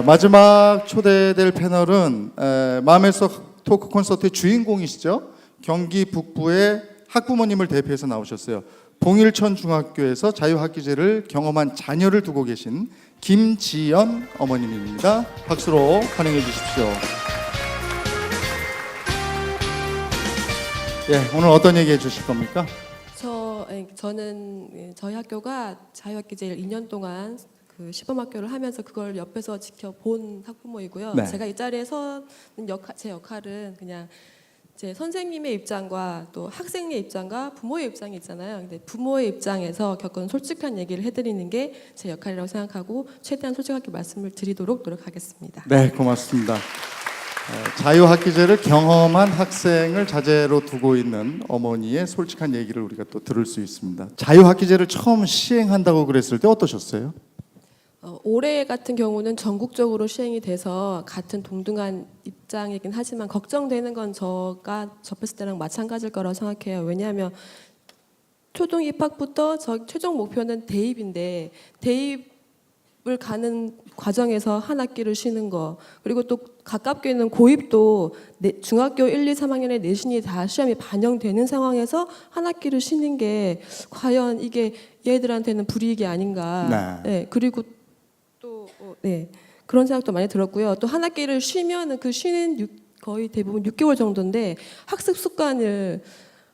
마지막 초대될 패널은 마음의 속 토크 콘서트의 주인공이시죠. 경기 북부의 학부모님을 대표해서 나오셨어요. 봉일천 중학교에서 자유학기제를 경험한 자녀를 두고 계신 김지연 어머님입니다. 박수로 환영해 주십시오. 예, 오늘 어떤 얘기 해주실 겁니까? 저는 저희 학교가 자유학기제를 2년 동안 그 시범학교를 하면서 그걸 옆에서 지켜본 학부모이고요. 네. 제가 이 자리에 서는 제 역할은 그냥 제 선생님의 입장과 또 학생의 입장과 부모의 입장이 있잖아요. 근데 부모의 입장에서 겪은 솔직한 얘기를 해드리는 게 제 역할이라고 생각하고 최대한 솔직하게 말씀을 드리도록 노력하겠습니다. 네, 고맙습니다. 자유학기제를 경험한 학생을 자제로 두고 있는 어머니의 솔직한 얘기를 우리가 또 들을 수 있습니다. 자유학기제를 처음 시행한다고 그랬을 때 어떠셨어요? 올해 같은 경우는 전국적으로 시행이 돼서 같은 동등한 입장이긴 하지만 걱정되는 건 제가 접했을 때랑 마찬가지일 거라고 생각해요. 왜냐하면 초등 입학부터 최종 목표는 대입인데 대입을 가는 과정에서 한 학기를 쉬는 거, 그리고 또 가깝게는 고입도 중학교 1, 2, 3학년의 내신이 다 시험이 반영되는 상황에서 한 학기를 쉬는 게 과연 이게 얘들한테는 불이익이 아닌가. 네, 그리고 또 그런 생각도 많이 들었고요. 또 한 학기를 쉬면은 그 쉬는 거의 대부분 6개월 정도인데 학습 습관을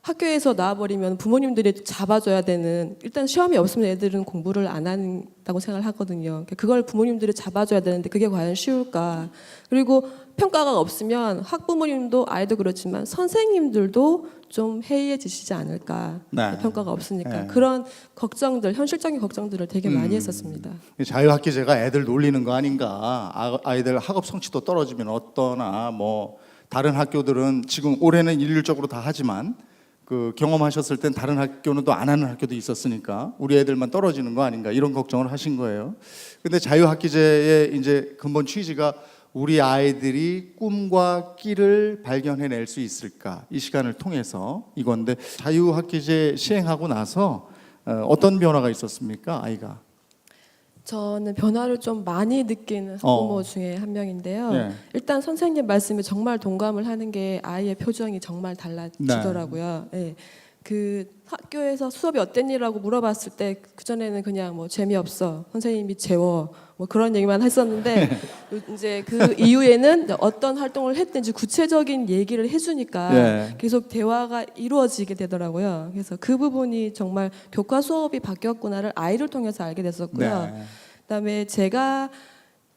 학교에서 나와버리면 부모님들이 잡아줘야 되는, 일단 시험이 없으면 애들은 공부를 안 한다고 생각을 하거든요. 그걸 부모님들이 잡아줘야 되는데 그게 과연 쉬울까. 그리고 평가가 없으면 학부모님도 아이도 그렇지만 선생님들도 좀 해이해지시지 않을까. 네. 평가가 없으니까. 네. 그런 걱정들, 현실적인 걱정들을 되게 많이 했었습니다. 자유학기제가 애들 놀리는 거 아닌가. 아이들 학업 성취도 떨어지면 어떠나. 뭐 다른 학교들은 지금 올해는 일률적으로 다 하지만 그 경험하셨을 땐 다른 학교는 또 안 하는 학교도 있었으니까 우리 애들만 떨어지는 거 아닌가, 이런 걱정을 하신 거예요. 근데 자유학기제의 이제 근본 취지가 우리 아이들이 꿈과 끼를 발견해낼 수 있을까, 이 시간을 통해서 이건데, 자유학기제 시행하고 나서 어떤 변화가 있었습니까, 아이가? 저는 변화를 좀 많이 느끼는 학부모 중에 한 명인데요. 네. 일단 선생님 말씀에 정말 동감을 하는 게 아이의 표정이 정말 달라지더라고요. 네. 그 학교에서 수업이 어땠니라고 물어봤을 때 그전에는 그냥 뭐 재미없어, 선생님이 재워, 뭐 그런 얘기만 했었는데 이제 그 이후에는 어떤 활동을 했든지 구체적인 얘기를 해주니까 네. 계속 대화가 이루어지게 되더라고요. 그래서 그 부분이 정말 교과 수업이 바뀌었구나를 아이를 통해서 알게 됐었고요. 네. 그다음에 제가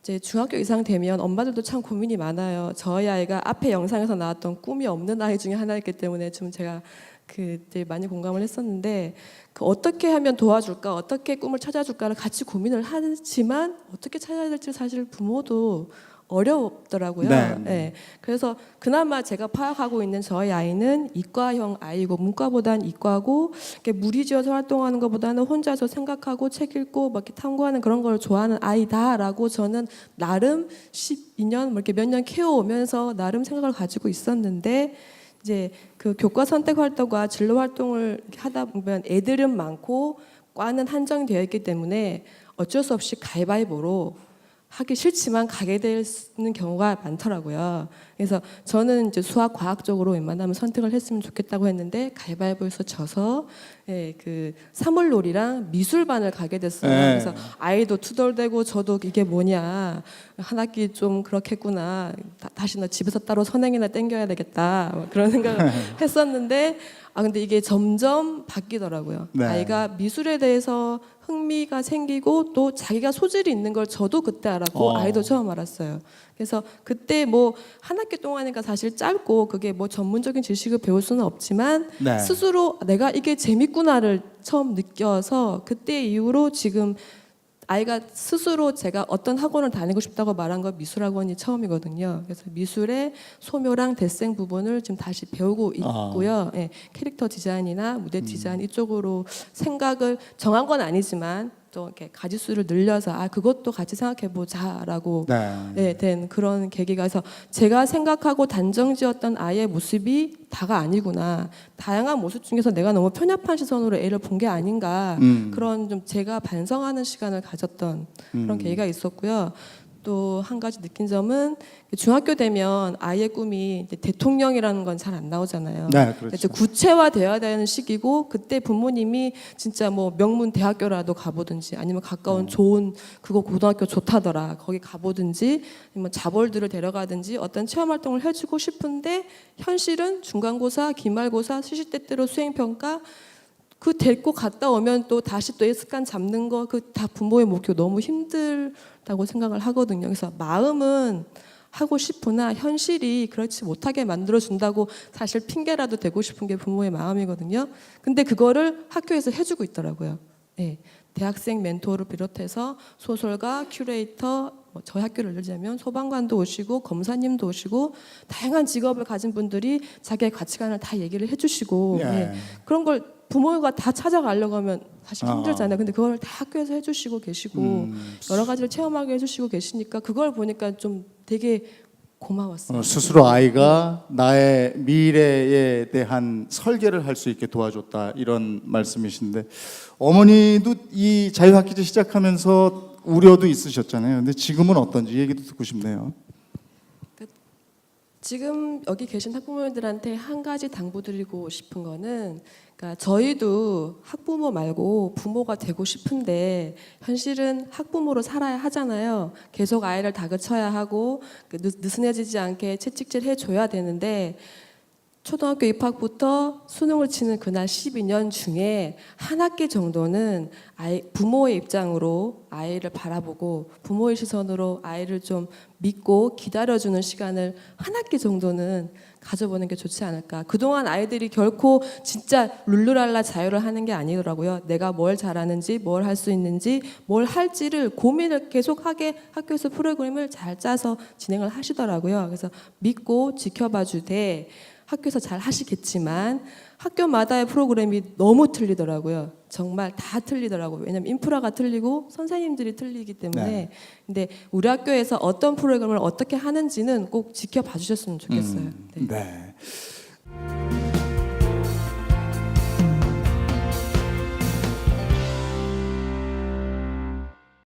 이제 중학교 이상 되면 엄마들도 참 고민이 많아요. 저희 아이가 앞에 영상에서 나왔던 꿈이 없는 아이 중에 하나였기 때문에 좀 제가 그때 많이 공감을 했었는데, 그 어떻게 하면 도와줄까, 어떻게 꿈을 찾아줄까를 같이 고민을 하지만 어떻게 찾아야 될지 사실 부모도 어렵더라고요. 네. 네. 그래서 그나마 제가 파악하고 있는 저희 아이는 이과형 아이고, 문과보단 이과고, 이렇게 무리지어서 활동하는 것보다는 혼자서 생각하고 책 읽고 막 이렇게 탐구하는 그런 걸 좋아하는 아이다라고 저는 나름 12년 뭐 이렇게 몇 년 키워오면서 나름 생각을 가지고 있었는데, 이제 그 교과 선택 활동과 진로 활동을 하다 보면 애들은 많고 과는 한정되어 있기 때문에 어쩔 수 없이 가위바위보로 하기 싫지만 가게 되는 경우가 많더라고요. 그래서 저는 이제 수학, 과학 쪽으로 웬만하면 선택을 했으면 좋겠다고 했는데 가위바위보에서 져서 그 사물놀이랑 미술반을 가게 됐어요. 네. 그래서 아이도 투덜대고 저도 이게 뭐냐, 한 학기 좀 그렇겠구나, 다시 너 집에서 따로 선행이나 땡겨야 되겠다, 뭐 그런 생각을 했었는데 근데 이게 점점 바뀌더라고요. 네. 아이가 미술에 대해서 흥미가 생기고 또 자기가 소질이 있는 걸 저도 그때 알았고 아이도 처음 알았어요. 그래서 그때 뭐 한 학기 동안이니까 사실 짧고 그게 뭐 전문적인 지식을 배울 수는 없지만 네. 스스로 내가 이게 재밌구나를 처음 느껴서 그때 이후로 지금 아이가 스스로 제가 어떤 학원을 다니고 싶다고 말한 건 미술학원이 처음이거든요. 그래서 미술의 소묘랑 데생 부분을 지금 다시 배우고 있고요. 예, 캐릭터 디자인이나 무대 디자인 이쪽으로 생각을 정한 건 아니지만 또 이렇게 가지수를 늘려서 그것도 같이 생각해보자라고 된 그런 계기가, 해서 제가 생각하고 단정지었던 아이의 모습이 다가 아니구나, 다양한 모습 중에서 내가 너무 편협한 시선으로 애를 본 게 아닌가, 그런 좀 제가 반성하는 시간을 가졌던 그런 계기가 있었고요. 또 한 가지 느낀 점은 중학교 되면 아이의 꿈이 이제 대통령이라는 건 잘 안 나오잖아요. 네, 그렇죠. 이제 구체화되어야 되는 시기고 그때 부모님이 진짜 뭐 명문 대학교라도 가보든지 아니면 가까운 좋은 그거 고등학교 좋다더라 거기 가보든지 아니면 자벌들을 데려가든지 어떤 체험 활동을 해주고 싶은데 현실은 중간고사, 기말고사, 시시때때로 수행평가 그 데리고 갔다 오면 또 다시 또 습관 잡는 거 그 다 부모의 목표 너무 힘들다고 생각을 하거든요. 그래서 마음은 하고 싶으나 현실이 그렇지 못하게 만들어 준다고 사실 핑계라도 대고 싶은 게 부모의 마음이거든요. 근데 그거를 학교에서 해주고 있더라고요. 네. 대학생 멘토를 비롯해서 소설가, 큐레이터, 저희 학교를 예를 들자면 소방관도 오시고 검사님도 오시고 다양한 직업을 가진 분들이 자기의 가치관을 다 얘기를 해주시고 예. 네. 그런 걸 부모가 다 찾아가려고 하면 사실 힘들잖아요. 근데 그걸 다 학교에서 해주시고 계시고 여러 가지를 체험하게 해주시고 계시니까 그걸 보니까 좀 되게 고마웠어요. 스스로 아이가 나의 미래에 대한 설계를 할 수 있게 도와줬다 이런 말씀이신데 어머니도 이 자유학기제 시작하면서 우려도 있으셨잖아요. 근데 지금은 어떤지 얘기도 듣고 싶네요. 지금 여기 계신 학부모님들한테 한 가지 당부드리고 싶은 거는 그러니까 저희도 학부모 말고 부모가 되고 싶은데 현실은 학부모로 살아야 하잖아요. 계속 아이를 다그쳐야 하고 느슨해지지 않게 채찍질 해줘야 되는데 초등학교 입학부터 수능을 치는 그날 12년 중에 한 학기 정도는 부모의 입장으로 아이를 바라보고 부모의 시선으로 아이를 좀 믿고 기다려주는 시간을 한 학기 정도는 가져보는 게 좋지 않을까. 그동안 아이들이 결코 진짜 룰루랄라 자유를 하는 게 아니더라고요. 내가 뭘 잘하는지, 뭘 할 수 있는지, 뭘 할지를 고민을 계속하게 학교에서 프로그램을 잘 짜서 진행을 하시더라고요. 그래서 믿고 지켜봐 주되 학교에서 잘 하시겠지만 학교마다의 프로그램이 너무 틀리더라고요. 정말 다 틀리더라고요. 왜냐하면 인프라가 틀리고 선생님들이 틀리기 때문에. 네. 근데 우리 학교에서 어떤 프로그램을 어떻게 하는지는 꼭 지켜봐 주셨으면 좋겠어요. 네. 네.